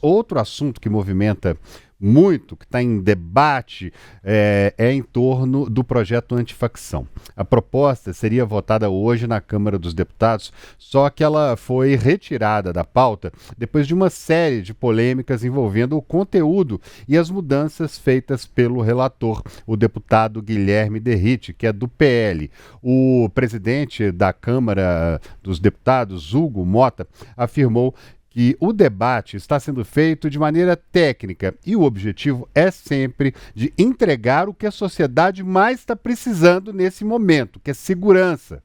outro assunto que movimenta muito, que está em debate, é em torno do projeto antifacção. A proposta seria votada hoje na Câmara dos Deputados, só que ela foi retirada da pauta depois de uma série de polêmicas envolvendo o conteúdo e as mudanças feitas pelo relator, o deputado Guilherme Derrite, que é do PL. O presidente da Câmara dos Deputados, Hugo Mota, afirmou que o debate está sendo feito de maneira técnica e o objetivo é sempre de entregar o que a sociedade mais está precisando nesse momento, que é segurança.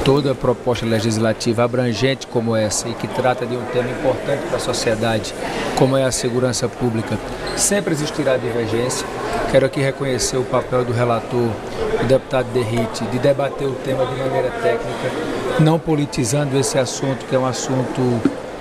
Toda proposta legislativa abrangente como essa e que trata de um tema importante para a sociedade, como é a segurança pública, sempre existirá divergência. Quero aqui reconhecer o papel do relator, o deputado Derrite, de debater o tema de maneira técnica, não politizando esse assunto, que é um assunto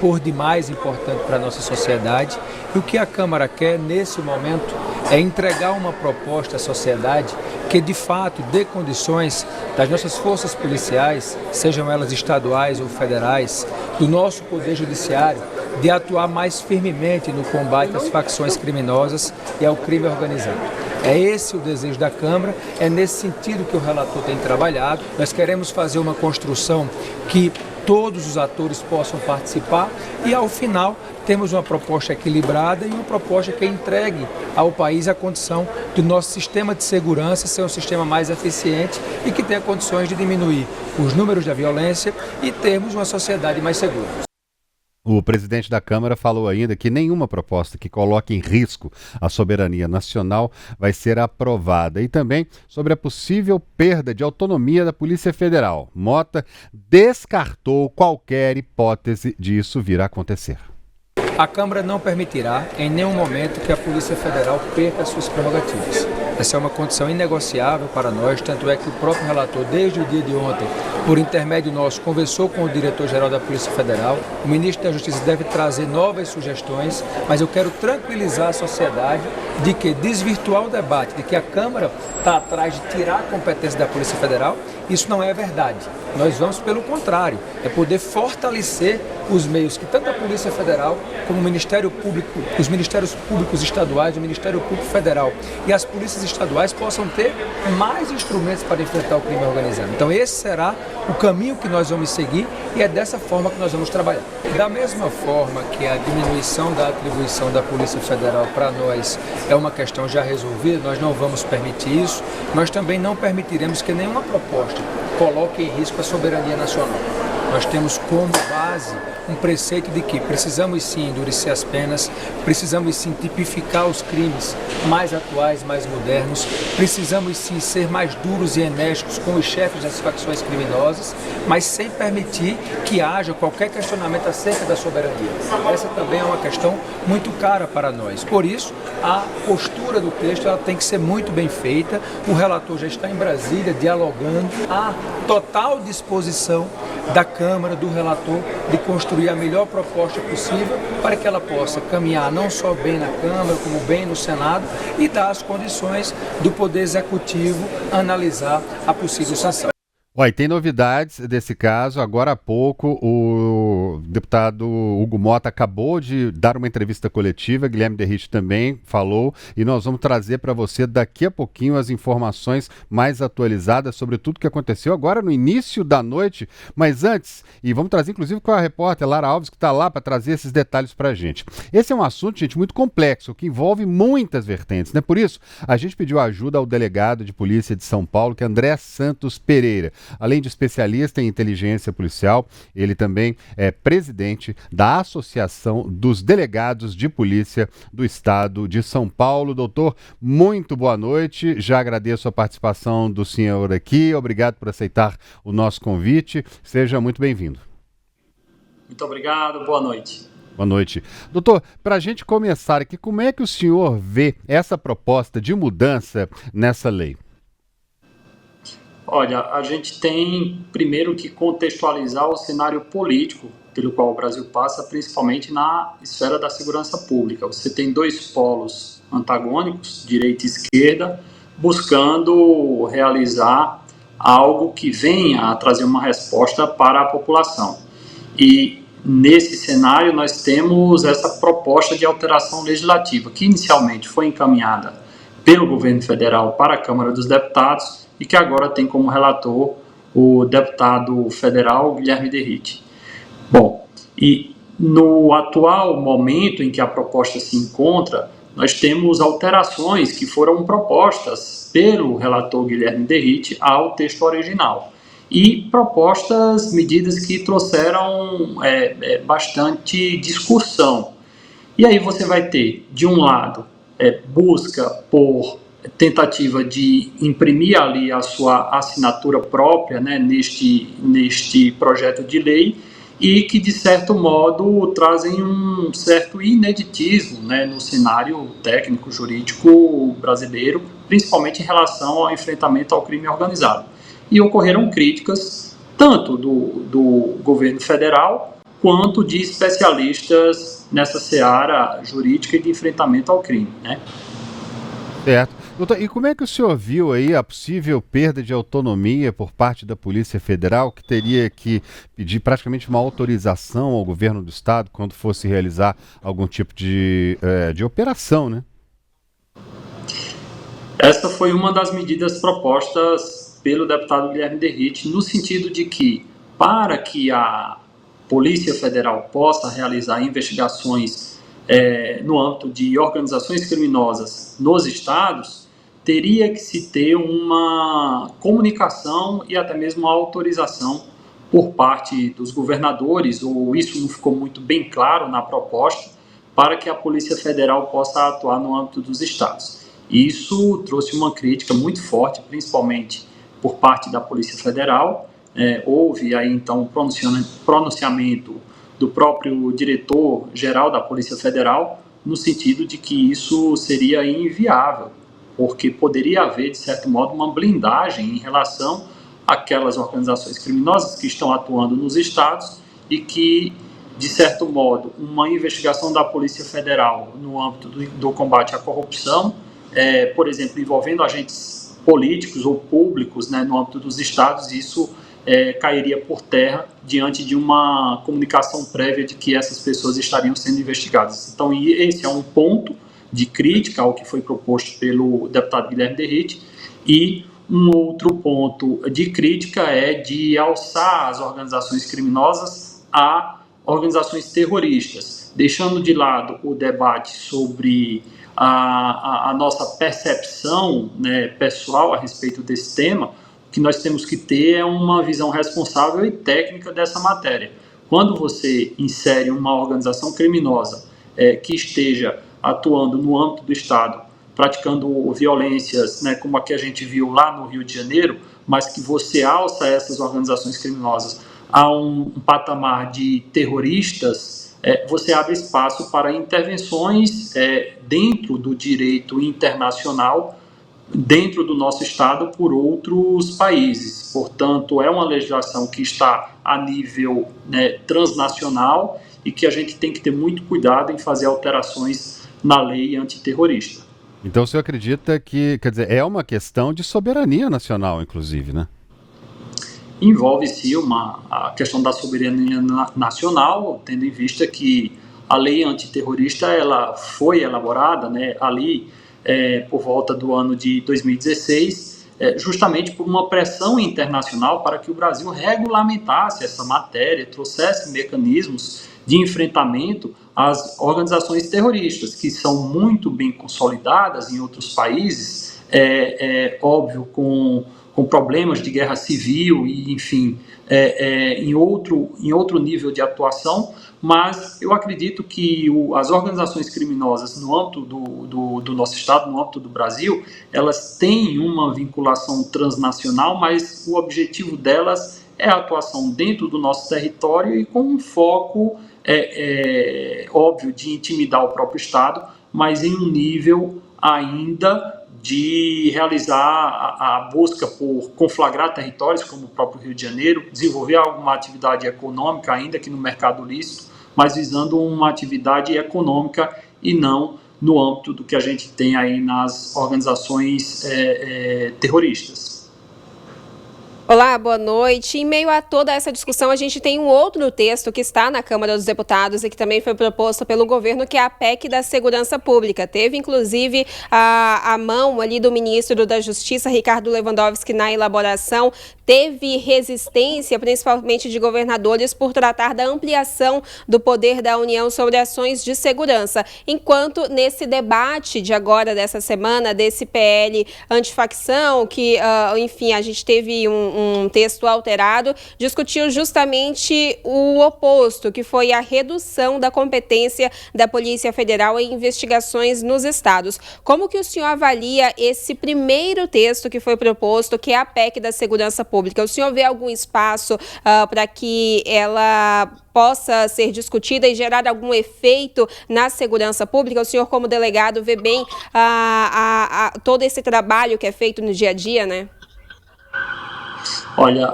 por demais importante para a nossa sociedade. E o que a Câmara quer nesse momento é entregar uma proposta à sociedade que de fato dê condições das nossas forças policiais, sejam elas estaduais ou federais, do nosso poder judiciário, de atuar mais firmemente no combate às facções criminosas e ao crime organizado. É esse o desejo da Câmara, é nesse sentido que o relator tem trabalhado. Nós queremos fazer uma construção que todos os atores possam participar e, ao final, temos uma proposta equilibrada e uma proposta que entregue ao país a condição do nosso sistema de segurança ser um sistema mais eficiente e que tenha condições de diminuir os números da violência e termos uma sociedade mais segura. O presidente da Câmara falou ainda que nenhuma proposta que coloque em risco a soberania nacional vai ser aprovada e também sobre a possível perda de autonomia da Polícia Federal. Mota descartou qualquer hipótese de isso vir a acontecer. A Câmara não permitirá em nenhum momento que a Polícia Federal perca suas prerrogativas. Essa é uma condição inegociável para nós, tanto é que o próprio relator, desde o dia de ontem, por intermédio nosso, conversou com o diretor-geral da Polícia Federal. O ministro da Justiça deve trazer novas sugestões, mas eu quero tranquilizar a sociedade de que desvirtuar o debate, de que a Câmara está atrás de tirar a competência da Polícia Federal, isso não é verdade. Nós vamos pelo contrário, é poder fortalecer os meios que tanto a Polícia Federal como o Ministério Público, os Ministérios Públicos Estaduais, o Ministério Público Federal e as polícias estaduais possam ter mais instrumentos para enfrentar o crime organizado. Então esse será o caminho que nós vamos seguir e é dessa forma que nós vamos trabalhar. Da mesma forma que a diminuição da atribuição da Polícia Federal para nós é uma questão já resolvida, nós não vamos permitir isso, nós também não permitiremos que nenhuma proposta coloque em risco a soberania nacional. Nós temos como base um preceito de que precisamos sim endurecer as penas, precisamos sim tipificar os crimes mais atuais, mais modernos, precisamos sim ser mais duros e enérgicos com os chefes das facções criminosas, mas sem permitir que haja qualquer questionamento acerca da soberania. Essa também é uma questão muito cara para nós. Por isso, a postura do texto ela tem que ser muito bem feita. O relator já está em Brasília dialogando, à total disposição da Câmara, do relator, de construir a melhor proposta possível para que ela possa caminhar não só bem na Câmara, como bem no Senado e dar as condições do Poder Executivo analisar a possível sanção. Olha, tem novidades desse caso. Agora há pouco, o deputado Hugo Mota acabou de dar uma entrevista coletiva, Guilherme Derrite também falou, e nós vamos trazer para você daqui a pouquinho as informações mais atualizadas sobre tudo que aconteceu agora no início da noite. Mas antes, e vamos trazer inclusive com a repórter Lara Alves, que está lá para trazer esses detalhes para a gente. Esse é um assunto, gente, muito complexo, que envolve muitas vertentes, né? Por isso, a gente pediu ajuda ao delegado de polícia de São Paulo, que é André Santos Pereira. Além de especialista em inteligência policial, ele também é presidente da Associação dos Delegados de Polícia do Estado de São Paulo. Doutor, muito boa noite. Já agradeço a participação do senhor aqui. Obrigado por aceitar o nosso convite. Seja muito bem-vindo. Muito obrigado. Boa noite. Boa noite. Doutor, para a gente começar aqui, como é que o senhor vê essa proposta de mudança nessa lei? Olha, a gente tem primeiro que contextualizar o cenário político pelo qual o Brasil passa, principalmente na esfera da segurança pública. Você tem dois polos antagônicos, direita e esquerda, buscando realizar algo que venha a trazer uma resposta para a população. E nesse cenário, nós temos essa proposta de alteração legislativa, que inicialmente foi encaminhada pelo governo federal para a Câmara dos Deputados e que agora tem como relator o deputado federal Guilherme Derrite. Bom, e no atual momento em que a proposta se encontra, nós temos alterações que foram propostas pelo relator Guilherme Derrite ao texto original e propostas, medidas que trouxeram bastante discussão. E aí você vai ter, de um lado, busca por tentativa de imprimir ali a sua assinatura própria, né, neste projeto de lei, e que, de certo modo, trazem um certo ineditismo, né, no cenário técnico-jurídico brasileiro, principalmente em relação ao enfrentamento ao crime organizado. E ocorreram críticas tanto do governo federal quanto de especialistas nessa seara jurídica e de enfrentamento ao crime, né? Certo. Doutor, e como é que o senhor viu aí a possível perda de autonomia por parte da Polícia Federal, que teria que pedir praticamente uma autorização ao governo do estado quando fosse realizar algum tipo de operação, né? Essa foi uma das medidas propostas pelo deputado Guilherme Derrite, no sentido de que, para que a Polícia Federal possa realizar investigações no âmbito de organizações criminosas nos estados, teria que se ter uma comunicação e até mesmo uma autorização por parte dos governadores, ou isso não ficou muito bem claro na proposta, para que a Polícia Federal possa atuar no âmbito dos estados. Isso trouxe uma crítica muito forte, principalmente por parte da Polícia Federal. Houve aí então um pronunciamento do próprio diretor-geral da Polícia Federal, no sentido de que isso seria inviável, porque poderia haver, de certo modo, uma blindagem em relação àquelas organizações criminosas que estão atuando nos estados e que, de certo modo, uma investigação da Polícia Federal no âmbito do combate à corrupção, por exemplo, envolvendo agentes políticos ou públicos, né, no âmbito dos estados, isso cairia por terra diante de uma comunicação prévia de que essas pessoas estariam sendo investigadas. Então, esse é um ponto de crítica ao que foi proposto pelo deputado Guilherme Derrite, e um outro ponto de crítica é de alçar as organizações criminosas a organizações terroristas, deixando de lado o debate sobre a nossa percepção, né, pessoal a respeito desse tema. O que nós temos que ter é uma visão responsável e técnica dessa matéria. Quando você insere uma organização criminosa que esteja atuando no âmbito do Estado, praticando violências, né, como a que a gente viu lá no Rio de Janeiro, mas que você alça essas organizações criminosas a um patamar de terroristas, você abre espaço para intervenções dentro do direito internacional, dentro do nosso Estado, por outros países. Portanto, é uma legislação que está a nível, né, transnacional, e que a gente tem que ter muito cuidado em fazer alterações na lei antiterrorista. Então o senhor acredita que, quer dizer, é uma questão de soberania nacional, inclusive, né? Envolve-se a questão da soberania nacional, tendo em vista que a lei antiterrorista ela foi elaborada, né, ali por volta do ano de 2016, justamente por uma pressão internacional para que o Brasil regulamentasse essa matéria, trouxesse mecanismos de enfrentamento às organizações terroristas, que são muito bem consolidadas em outros países, óbvio, com problemas de guerra civil e, enfim, em outro nível de atuação, mas eu acredito que as organizações criminosas no âmbito do nosso Estado, no âmbito do Brasil, elas têm uma vinculação transnacional, mas o objetivo delas é a atuação dentro do nosso território e com um foco, óbvio, de intimidar o próprio Estado, mas em um nível ainda de realizar a busca por conflagrar territórios, como o próprio Rio de Janeiro, desenvolver alguma atividade econômica, ainda que no mercado lícito, mas visando uma atividade econômica e não no âmbito do que a gente tem aí nas organizações terroristas. Olá, boa noite. Em meio a toda essa discussão, a gente tem um outro texto que está na Câmara dos Deputados e que também foi proposto pelo governo, que é a PEC da Segurança Pública. Teve, inclusive, a mão ali do ministro da Justiça, Ricardo Lewandowski, na elaboração. Teve resistência, principalmente de governadores, por tratar da ampliação do poder da União sobre ações de segurança. Enquanto nesse debate de agora, dessa semana, desse PL antifacção, que, enfim, a gente teve um texto alterado, discutiu justamente o oposto, que foi a redução da competência da Polícia Federal em investigações nos estados. Como que o senhor avalia esse primeiro texto que foi proposto, que é a PEC da Segurança Pública? O senhor vê algum espaço para que ela possa ser discutida e gerar algum efeito na segurança pública? O senhor, como delegado, vê bem todo esse trabalho que é feito no dia a dia, né? Olha,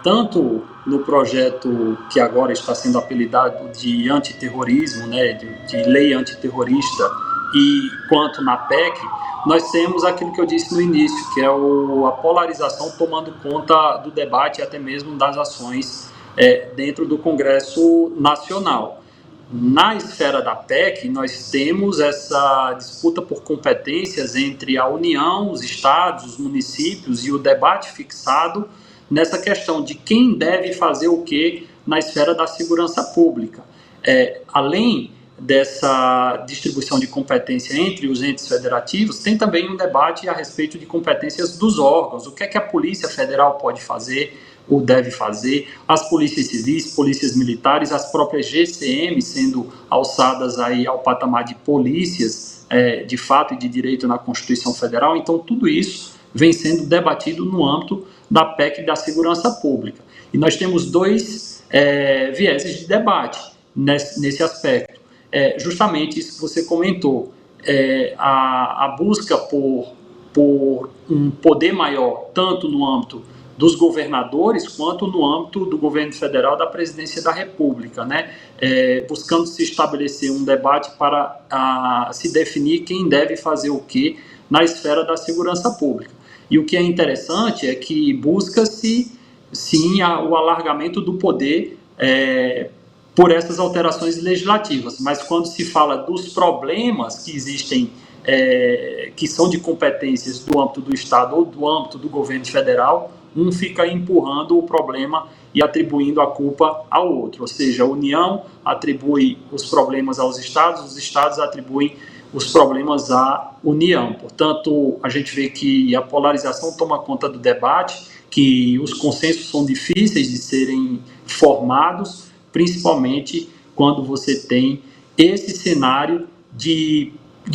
tanto no projeto que agora está sendo apelidado de antiterrorismo, né, de lei antiterrorista, e quanto na PEC, nós temos aquilo que eu disse no início, que é a polarização tomando conta do debate e até mesmo das ações dentro do Congresso Nacional. Na esfera da PEC, nós temos essa disputa por competências entre a União, os estados, os municípios e o debate fixado nessa questão de quem deve fazer o que na esfera da segurança pública. Além dessa distribuição de competência entre os entes federativos, tem também um debate a respeito de competências dos órgãos. O que é que a Polícia Federal pode fazer ou deve fazer, as polícias civis, polícias militares, as próprias GCM sendo alçadas aí ao patamar de polícias de fato e de direito na Constituição Federal. Então, tudo isso vem sendo debatido no âmbito da PEC da Segurança Pública. E nós temos dois vieses de debate nesse aspecto. Justamente isso que você comentou, a busca por um poder maior, tanto no âmbito dos governadores, quanto no âmbito do governo federal, da presidência da República, né? Buscando se estabelecer um debate para se definir quem deve fazer o que na esfera da segurança pública. E o que é interessante é que busca-se, sim, o alargamento do poder por essas alterações legislativas, mas quando se fala dos problemas que existem, que são de competências do âmbito do Estado ou do âmbito do governo federal, um fica empurrando o problema e atribuindo a culpa ao outro, ou seja, a União atribui os problemas aos estados, os estados atribuem os problemas à União. Portanto, a gente vê que a polarização toma conta do debate, que os consensos são difíceis de serem formados, principalmente quando você tem esse cenário de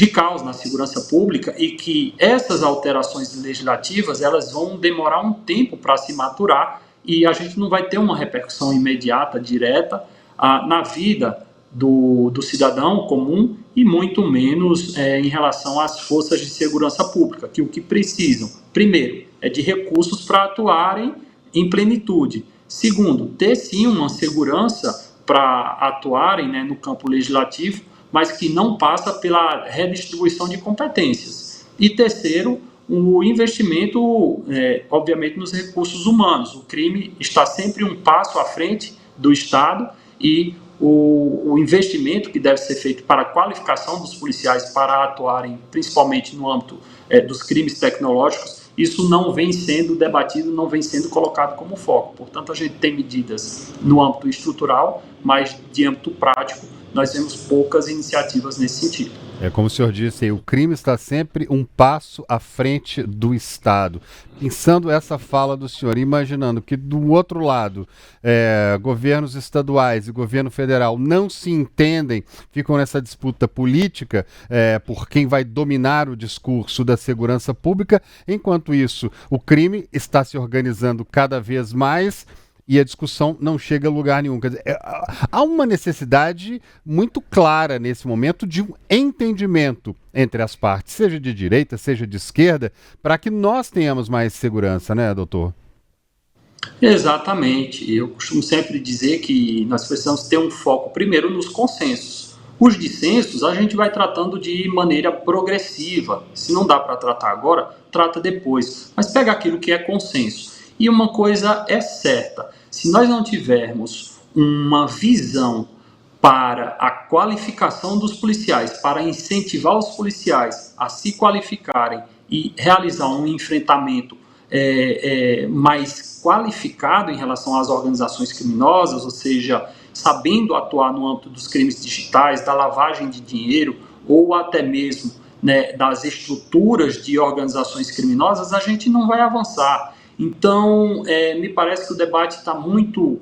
caos na segurança pública, e que essas alterações legislativas elas vão demorar um tempo para se maturar, e a gente não vai ter uma repercussão imediata, direta, na vida do cidadão comum, e muito menos em relação às forças de segurança pública, que o que precisam, primeiro, é de recursos para atuarem em plenitude. Segundo, ter sim uma segurança para atuarem, né, no campo legislativo, mas que não passa pela redistribuição de competências. E terceiro, o investimento, obviamente, nos recursos humanos. O crime está sempre um passo à frente do Estado, e o investimento que deve ser feito para a qualificação dos policiais para atuarem, principalmente no âmbito dos crimes tecnológicos, isso não vem sendo debatido, não vem sendo colocado como foco. Portanto, a gente tem medidas no âmbito estrutural, mas de âmbito prático, nós vemos poucas iniciativas nesse sentido. Como o senhor disse, o crime está sempre um passo à frente do Estado. Pensando essa fala do senhor, imaginando que do outro lado, governos estaduais e governo federal não se entendem, ficam nessa disputa política por quem vai dominar o discurso da segurança pública. Enquanto isso, o crime está se organizando cada vez mais e a discussão não chega a lugar nenhum. Quer dizer, há uma necessidade muito clara nesse momento de um entendimento entre as partes, seja de direita, seja de esquerda, para que nós tenhamos mais segurança, né, doutor? Exatamente. Eu costumo sempre dizer que nós precisamos ter um foco primeiro nos consensos. Os dissensos a gente vai tratando de maneira progressiva. Se não dá para tratar agora, trata depois. Mas pega aquilo que é consenso. E uma coisa é certa, se nós não tivermos uma visão para a qualificação dos policiais, para incentivar os policiais a se qualificarem e realizar um enfrentamento mais qualificado em relação às organizações criminosas, ou seja, sabendo atuar no âmbito dos crimes digitais, da lavagem de dinheiro ou até mesmo, né, das estruturas de organizações criminosas, a gente não vai avançar. Então, me parece que o debate está muito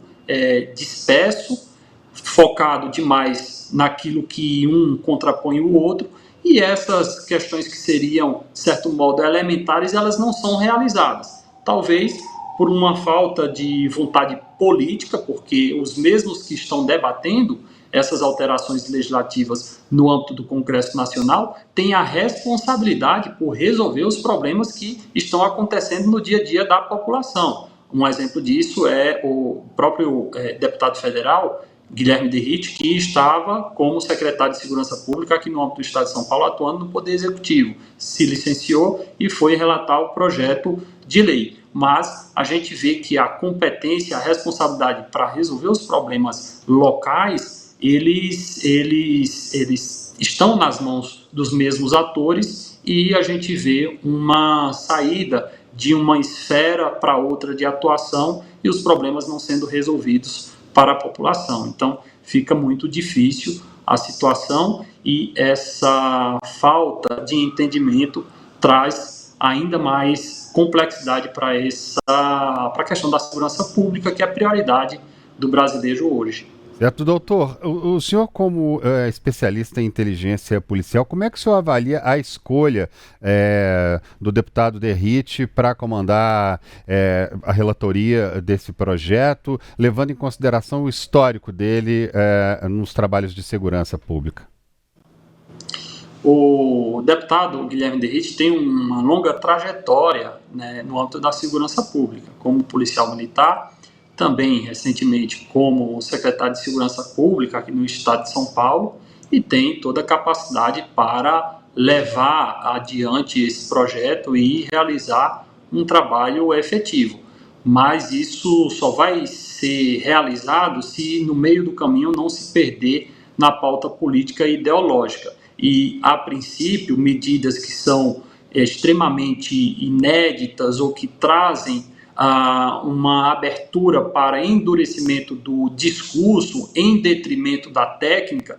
disperso, focado demais naquilo que um contrapõe o outro, e essas questões que seriam, de certo modo, elementares, elas não são realizadas. Talvez por uma falta de vontade política, porque os mesmos que estão debatendo essas alterações legislativas no âmbito do Congresso Nacional têm a responsabilidade por resolver os problemas que estão acontecendo no dia a dia da população. Um exemplo disso é o próprio deputado federal, Guilherme Derrite, que estava como secretário de Segurança Pública aqui no âmbito do Estado de São Paulo, atuando no Poder Executivo. Se licenciou e foi relatar o projeto de lei. Mas a gente vê que a competência, a responsabilidade para resolver os problemas locais, eles estão nas mãos dos mesmos atores, e a gente vê uma saída de uma esfera para outra de atuação e os problemas não sendo resolvidos para a população. Então, fica muito difícil a situação, e essa falta de entendimento traz ainda mais complexidade para a questão da segurança pública, que é a prioridade do brasileiro hoje. Certo, doutor. O senhor, como especialista em inteligência policial, como é que o senhor avalia a escolha do deputado Derrite para comandar a relatoria desse projeto, levando em consideração o histórico dele nos trabalhos de segurança pública? O deputado Guilherme Derrite tem uma longa trajetória, né, no âmbito da segurança pública, como policial militar, também recentemente como secretário de Segurança Pública aqui no estado de São Paulo, e tem toda a capacidade para levar adiante esse projeto e realizar um trabalho efetivo. Mas isso só vai ser realizado se no meio do caminho não se perder na pauta política e ideológica. E, a princípio, medidas que são extremamente inéditas ou que trazem uma abertura para endurecimento do discurso em detrimento da técnica,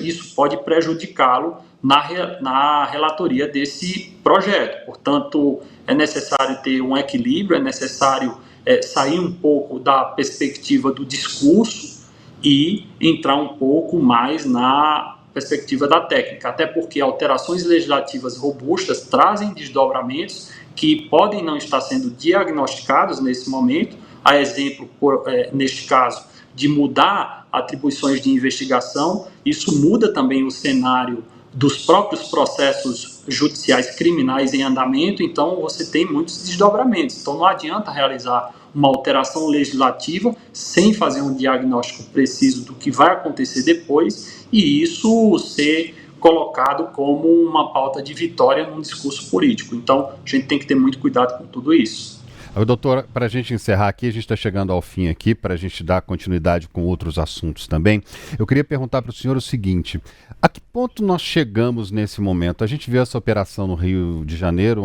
isso pode prejudicá-lo na relatoria desse projeto. Portanto, é necessário ter um equilíbrio, é necessário sair um pouco da perspectiva do discurso e entrar um pouco mais na perspectiva da técnica, até porque alterações legislativas robustas trazem desdobramentos que podem não estar sendo diagnosticados nesse momento, a exemplo, neste caso, de mudar atribuições de investigação. Isso muda também o cenário dos próprios processos judiciais criminais em andamento, então você tem muitos desdobramentos. Então não adianta realizar uma alteração legislativa sem fazer um diagnóstico preciso do que vai acontecer depois, e isso ser colocado como uma pauta de vitória num discurso político. Então, a gente tem que ter muito cuidado com tudo isso. Doutor, para a gente encerrar aqui, a gente está chegando ao fim aqui, para a gente dar continuidade com outros assuntos também, eu queria perguntar para o senhor o seguinte: a que ponto nós chegamos nesse momento? A gente viu essa operação no Rio de Janeiro,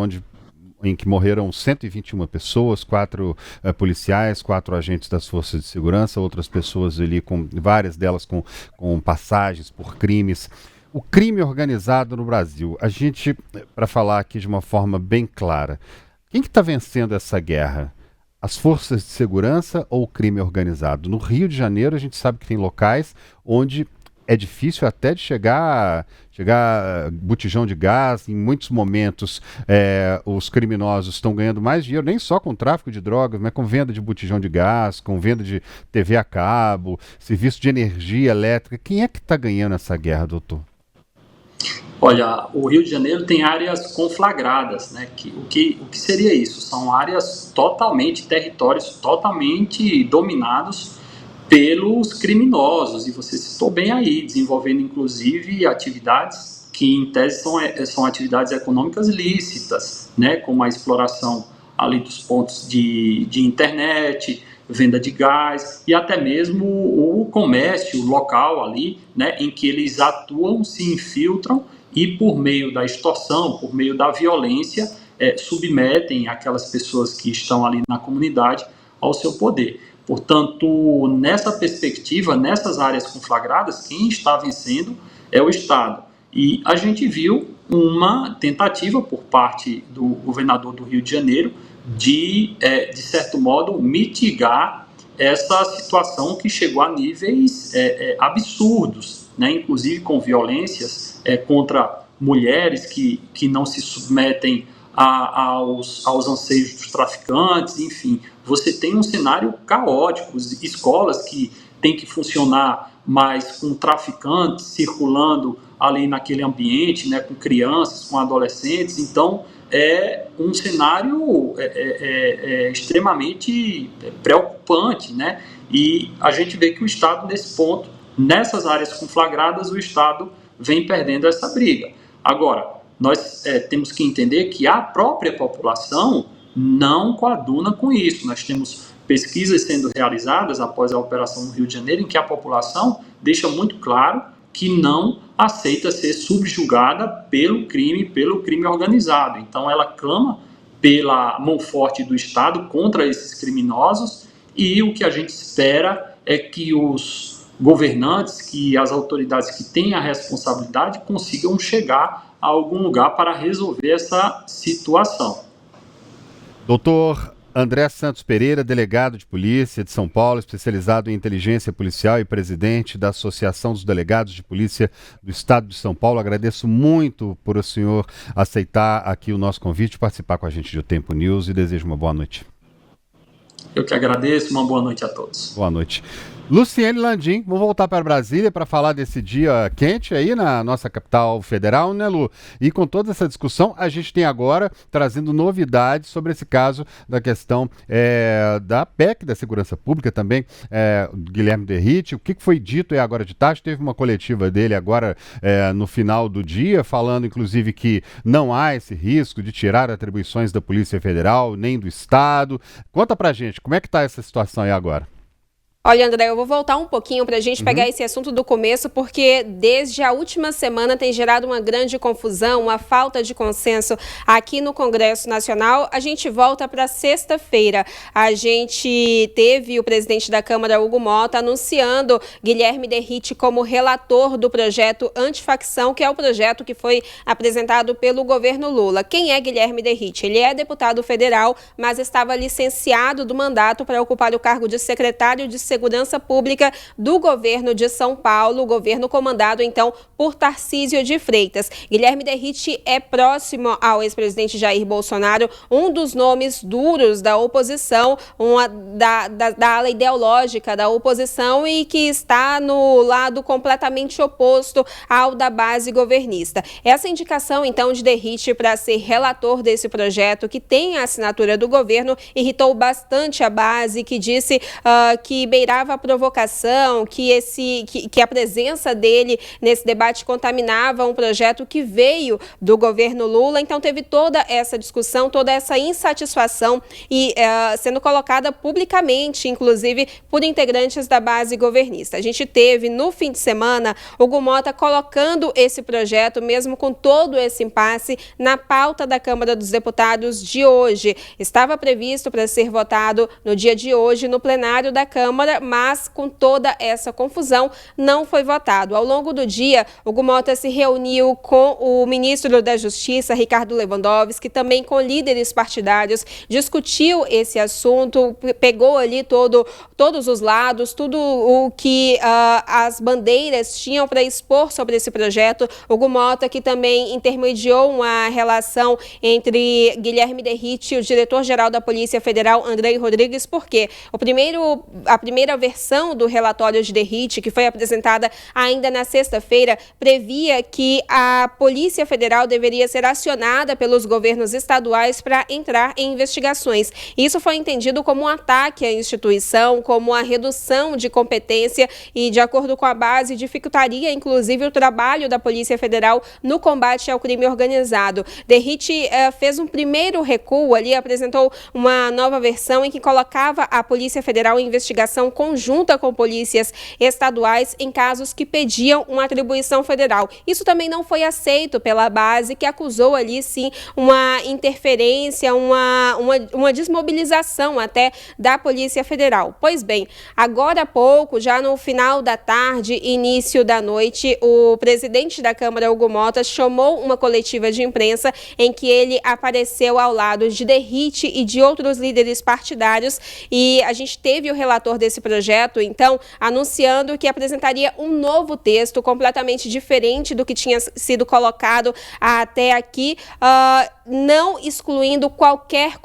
em que morreram 121 pessoas, 4 policiais, 4 agentes das forças de segurança, outras pessoas ali, várias delas com passagens por crimes. O crime organizado no Brasil, a gente, para falar aqui de uma forma bem clara, quem que está vencendo essa guerra? As forças de segurança ou o crime organizado? No Rio de Janeiro, a gente sabe que tem locais onde é difícil até de chegar botijão de gás. Em muitos momentos, os criminosos estão ganhando mais dinheiro, nem só com tráfico de drogas, mas com venda de botijão de gás, com venda de TV a cabo, serviço de energia elétrica. Quem é que está ganhando essa guerra, doutor? Olha, o Rio de Janeiro tem áreas conflagradas, né? O que seria isso? São territórios totalmente dominados pelos criminosos, e você citou bem aí, desenvolvendo inclusive atividades que em tese são atividades econômicas lícitas, né? Como a exploração ali dos pontos de internet, venda de gás e até mesmo o comércio local ali, né, em que eles atuam, se infiltram e por meio da extorsão, por meio da violência, submetem aquelas pessoas que estão ali na comunidade ao seu poder. Portanto, nessa perspectiva, nessas áreas conflagradas, quem está vencendo é o Estado. E a gente viu uma tentativa por parte do governador do Rio de Janeiro de certo modo, mitigar essa situação que chegou a níveis absurdos, né? Inclusive com violências contra mulheres que não se submetem aos anseios dos traficantes, enfim. Você tem um cenário caótico, escolas que têm que funcionar mais com traficantes circulando ali naquele ambiente, né, com crianças, com adolescentes. Então, é um cenário extremamente preocupante, né? E a gente vê que o Estado, nesse ponto, nessas áreas conflagradas, o Estado vem perdendo essa briga. Agora, nós temos que entender que a própria população não coaduna com isso. Nós temos pesquisas sendo realizadas após a operação no Rio de Janeiro, em que a população deixa muito claro que não aceita ser subjugada pelo crime organizado. Então ela clama pela mão forte do Estado contra esses criminosos e o que a gente espera é que os governantes, que as autoridades que têm a responsabilidade consigam chegar a algum lugar para resolver essa situação. Doutor André Santos Pereira, delegado de polícia de São Paulo, especializado em inteligência policial e presidente da Associação dos Delegados de Polícia do Estado de São Paulo. Agradeço muito por o senhor aceitar aqui o nosso convite e participar com a gente do Tempo News e desejo uma boa noite. Eu que agradeço, uma boa noite a todos. Boa noite. Luciene Landim, vamos voltar para Brasília para falar desse dia quente aí na nossa capital federal, né, Lu? E com toda essa discussão, a gente tem agora trazendo novidades sobre esse caso da questão da PEC, da Segurança Pública também, Guilherme Derrite. O que foi dito aí agora de tarde? Teve uma coletiva dele agora no final do dia, falando inclusive que não há esse risco de tirar atribuições da Polícia Federal, nem do Estado. Conta pra gente, como é que tá essa situação aí agora? Olha, André, eu vou voltar um pouquinho para a gente pegar esse assunto do começo, porque desde a última semana tem gerado uma grande confusão, uma falta de consenso aqui no Congresso Nacional. A gente volta para sexta-feira. A gente teve o presidente da Câmara, Hugo Mota, anunciando Guilherme Derrite como relator do projeto Antifacção, que é o projeto que foi apresentado pelo governo Lula. Quem é Guilherme Derrite? Ele é deputado federal, mas estava licenciado do mandato para ocupar o cargo de secretário de Segurança Pública do governo de São Paulo, o governo comandado, então, por Tarcísio de Freitas. Guilherme Derrite é próximo ao ex-presidente Jair Bolsonaro, um dos nomes duros da oposição, da ala ideológica da oposição e que está no lado completamente oposto ao da base governista. Essa indicação, então, de Derrite para ser relator desse projeto, que tem a assinatura do governo, irritou bastante a base, que disse que beirava a provocação, que a presença dele nesse debate contaminava um projeto que veio do governo Lula. Então teve toda essa discussão, toda essa insatisfação e sendo colocada publicamente, inclusive por integrantes da base governista. A gente teve no fim de semana Hugo Mota colocando esse projeto, mesmo com todo esse impasse, na pauta da Câmara dos Deputados de hoje. Estava previsto para ser votado no dia de hoje no plenário da Câmara, mas com toda essa confusão não foi votado. Ao longo do dia, Hugo Mota se reuniu com o ministro da Justiça, Ricardo Lewandowski, também com líderes partidários, discutiu esse assunto, pegou ali todos os lados, tudo o que as bandeiras tinham para expor sobre esse projeto. Hugo Mota, que também intermediou uma relação entre Guilherme Derrite e o diretor-geral da Polícia Federal, Andrei Rodrigues, porque a primeira primeira versão do relatório de Derrite, que foi apresentada ainda na sexta-feira, previa que a Polícia Federal deveria ser acionada pelos governos estaduais para entrar em investigações. Isso foi entendido como um ataque à instituição, como a redução de competência e, de acordo com a base, dificultaria inclusive o trabalho da Polícia Federal no combate ao crime organizado. Derrite fez um primeiro recuo ali, apresentou uma nova versão em que colocava a Polícia Federal em investigação conjunta com polícias estaduais em casos que pediam uma atribuição federal. Isso também não foi aceito pela base, que acusou ali sim uma interferência, uma desmobilização até da Polícia Federal. Pois bem, agora há pouco, já no final da tarde, início da noite, o presidente da Câmara, Hugo Mota, chamou uma coletiva de imprensa em que ele apareceu ao lado de Derrite e de outros líderes partidários, e a gente teve o relator desse projeto, então, anunciando que apresentaria um novo texto completamente diferente do que tinha sido colocado até aqui, não excluindo qualquer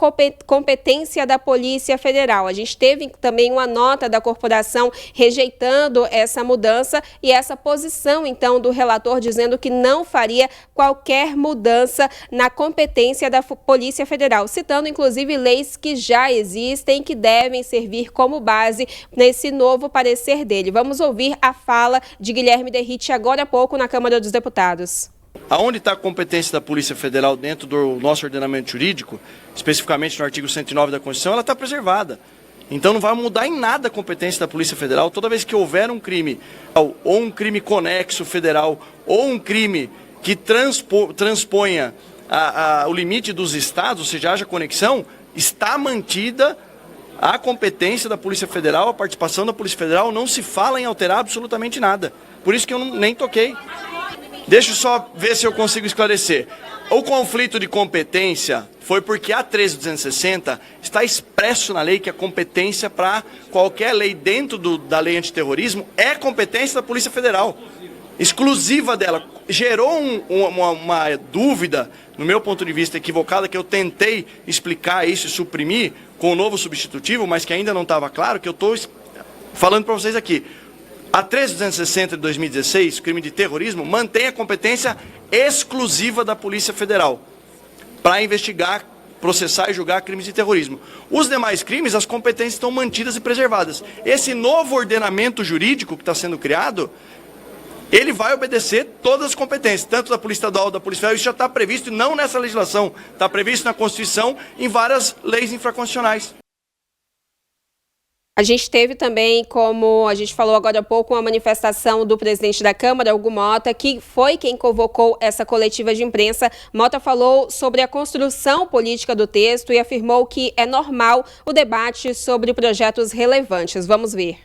competência da Polícia Federal. A gente teve também uma nota da corporação rejeitando essa mudança e essa posição, então, do relator dizendo que não faria qualquer mudança na competência da Polícia Federal, citando, inclusive, leis que já existem e que devem servir como base nesse novo parecer dele. Vamos ouvir a fala de Guilherme Derrite agora há pouco na Câmara dos Deputados. Aonde está a competência da Polícia Federal dentro do nosso ordenamento jurídico, especificamente no artigo 109 da Constituição, ela está preservada. Então não vai mudar em nada a competência da Polícia Federal. Toda vez que houver um crime, ou um crime conexo federal, ou um crime que transponha o limite dos estados, ou seja, haja conexão, está mantida a competência da Polícia Federal, a participação da Polícia Federal, não se fala em alterar absolutamente nada. Por isso que eu nem toquei. Deixa eu só ver se eu consigo esclarecer. O conflito de competência foi porque a 13.260 está expresso na lei que a competência para qualquer lei dentro da lei antiterrorismo é competência da Polícia Federal, exclusiva dela. Gerou uma dúvida, no meu ponto de vista equivocada, que eu tentei explicar isso e suprimir com o novo substitutivo, mas que ainda não estava claro, que eu estou falando para vocês aqui. A 13.260 de 2016, crime de terrorismo, mantém a competência exclusiva da Polícia Federal para investigar, processar e julgar crimes de terrorismo. Os demais crimes, as competências estão mantidas e preservadas. Esse novo ordenamento jurídico que está sendo criado, ele vai obedecer todas as competências, tanto da Polícia Estadual, da Polícia Federal. Isso já está previsto, não nessa legislação, está previsto na Constituição, em várias leis infraconstitucionais. A gente teve também, como a gente falou agora há pouco, uma manifestação do presidente da Câmara, Hugo Mota, que foi quem convocou essa coletiva de imprensa. Mota falou sobre a construção política do texto e afirmou que é normal o debate sobre projetos relevantes. Vamos ver.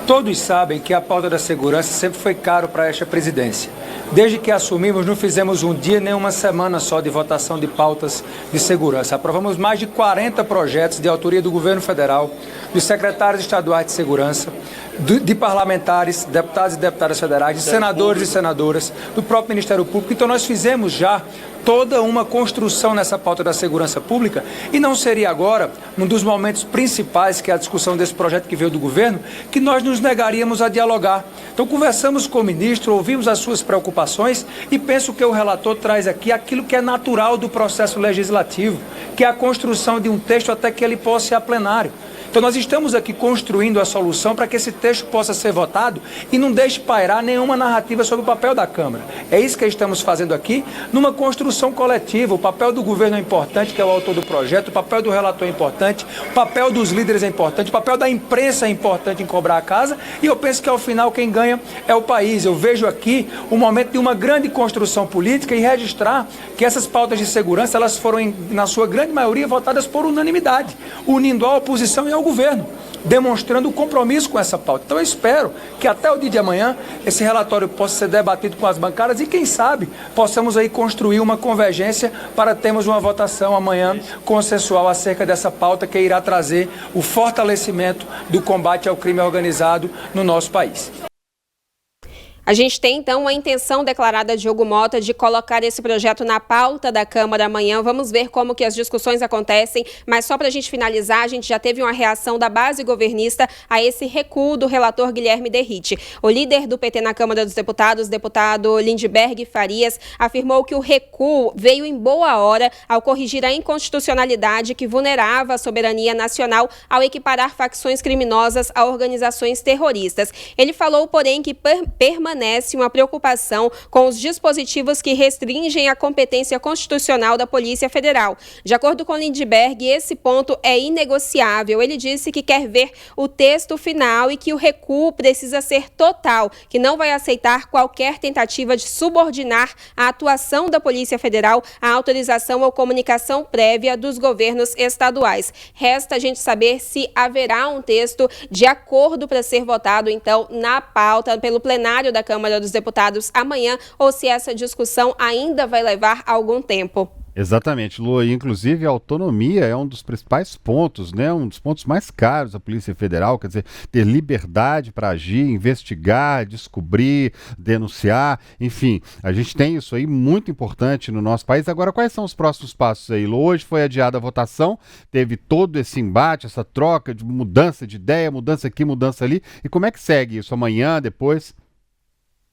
Todos sabem que a pauta da segurança sempre foi caro para esta presidência. Desde que assumimos, não fizemos um dia nem uma semana só de votação de pautas de segurança. Aprovamos mais de 40 projetos de autoria do governo federal, dos secretários estaduais de segurança, de parlamentares, deputados e deputadas federais, de senadores e senadoras, do próprio Ministério Público. Então nós fizemos já toda uma construção nessa pauta da segurança pública e não seria agora, num dos momentos principais, que é a discussão desse projeto que veio do governo, que nós nos negaríamos a dialogar. Então conversamos com o ministro, ouvimos as suas preocupações e penso que o relator traz aqui aquilo que é natural do processo legislativo, que é a construção de um texto até que ele possa ir a plenário. Então nós estamos aqui construindo a solução para que esse texto possa ser votado e não deixe pairar nenhuma narrativa sobre o papel da Câmara. É isso que estamos fazendo aqui, numa construção coletiva. O papel do governo é importante, que é o autor do projeto, o papel do relator é importante, o papel dos líderes é importante, o papel da imprensa é importante em cobrar a casa, e eu penso que ao final quem ganha é o país. Eu vejo aqui um momento de uma grande construção política e registrar que essas pautas de segurança, elas foram, na sua grande maioria, votadas por unanimidade, unindo a oposição e ao governo, demonstrando o compromisso com essa pauta. Então eu espero que até o dia de amanhã esse relatório possa ser debatido com as bancadas e quem sabe possamos aí construir uma convergência para termos uma votação amanhã consensual acerca dessa pauta que irá trazer o fortalecimento do combate ao crime organizado no nosso país. A A gente tem, então, a intenção declarada de Hugo Mota de colocar esse projeto na pauta da Câmara amanhã. Vamos ver como que as discussões acontecem, mas só para a gente finalizar, a gente já teve uma reação da base governista a esse recuo do relator Guilherme Derrite. O líder do PT na Câmara dos Deputados, deputado Lindbergh Farias, afirmou que o recuo veio em boa hora ao corrigir a inconstitucionalidade que vulnerava a soberania nacional ao equiparar facções criminosas a organizações terroristas. Ele falou, porém, que permanece uma preocupação com os dispositivos que restringem a competência constitucional da Polícia Federal. De acordo com Lindbergh, esse ponto é inegociável. Ele disse que quer ver o texto final e que o recuo precisa ser total, que não vai aceitar qualquer tentativa de subordinar a atuação da Polícia Federal à autorização ou comunicação prévia dos governos estaduais. Resta a gente saber se haverá um texto de acordo para ser votado, então, na pauta pelo plenário da Câmara dos Deputados amanhã, ou se essa discussão ainda vai levar algum tempo. Exatamente, Lu. Inclusive, a autonomia é um dos principais pontos, né? Um dos pontos mais caros da Polícia Federal, quer dizer, ter liberdade para agir, investigar, descobrir, denunciar, enfim, a gente tem isso aí muito importante no nosso país. Agora, quais são os próximos passos aí, Lu? Hoje foi adiada a votação, teve todo esse embate, essa troca de mudança de ideia, mudança aqui, mudança ali, e como é que segue isso amanhã, depois?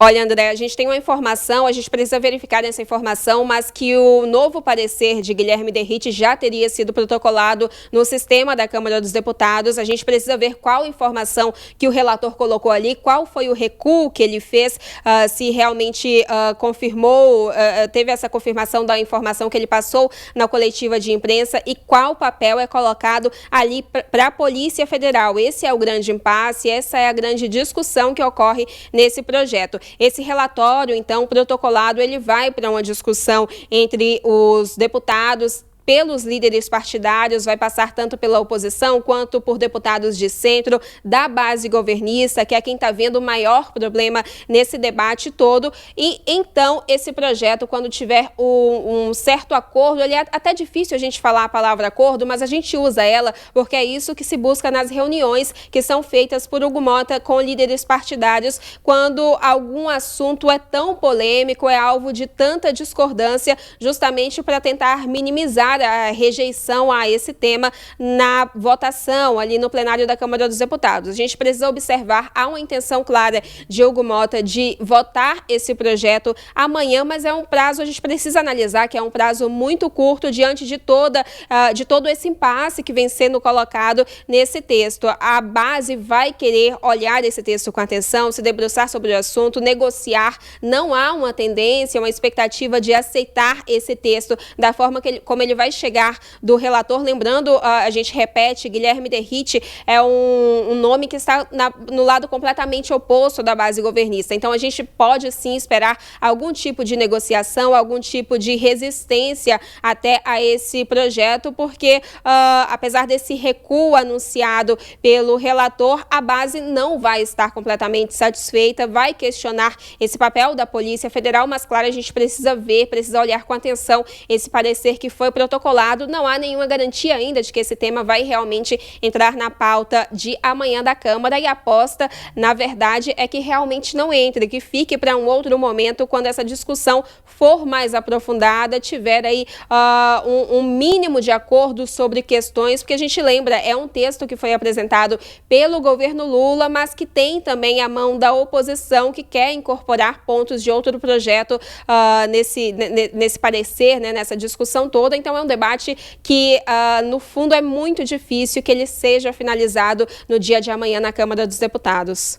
Olha, André, a gente tem uma informação, a gente precisa verificar essa informação, mas que o novo parecer de Guilherme Derrite já teria sido protocolado no sistema da Câmara dos Deputados. A gente precisa ver qual informação que o relator colocou ali, qual foi o recuo que ele fez, se realmente confirmou, teve essa confirmação da informação que ele passou na coletiva de imprensa e qual papel é colocado ali para a Polícia Federal. Esse é o grande impasse, essa é a grande discussão que ocorre nesse projeto. Esse relatório, então, protocolado, ele vai para uma discussão entre os deputados, pelos líderes partidários, vai passar tanto pela oposição quanto por deputados de centro, da base governista, que é quem está vendo o maior problema nesse debate todo. E então, esse projeto, quando tiver um certo acordo, ele é até difícil a gente falar a palavra acordo, mas a gente usa ela porque é isso que se busca nas reuniões que são feitas por Hugo Mota com líderes partidários, quando algum assunto é tão polêmico, é alvo de tanta discordância, justamente para tentar minimizar a rejeição a esse tema na votação ali no plenário da Câmara dos Deputados. A gente precisa observar, há uma intenção clara de Hugo Mota de votar esse projeto amanhã, mas é um prazo, a gente precisa analisar que é um prazo muito curto diante de todo esse impasse que vem sendo colocado nesse texto. A base vai querer olhar esse texto com atenção, se debruçar sobre o assunto, negociar. Não há uma tendência, uma expectativa de aceitar esse texto da forma como ele vai chegar do relator. Lembrando, a gente repete, Guilherme Derrite é um nome que está no lado completamente oposto da base governista. Então, a gente pode sim esperar algum tipo de negociação, algum tipo de resistência até a esse projeto, porque apesar desse recuo anunciado pelo relator, a base não vai estar completamente satisfeita, vai questionar esse papel da Polícia Federal, mas claro, a gente precisa ver, precisa olhar com atenção esse parecer que foi protocolado. Não há nenhuma garantia ainda de que esse tema vai realmente entrar na pauta de amanhã da Câmara, e a aposta, na verdade, é que realmente não entre, que fique para um outro momento, quando essa discussão for mais aprofundada, tiver aí um mínimo de acordo sobre questões, porque a gente lembra, é um texto que foi apresentado pelo governo Lula, mas que tem também a mão da oposição, que quer incorporar pontos de outro projeto nesse parecer, né, nessa discussão toda. Então, é um debate que, no fundo, é muito difícil que ele seja finalizado no dia de amanhã na Câmara dos Deputados.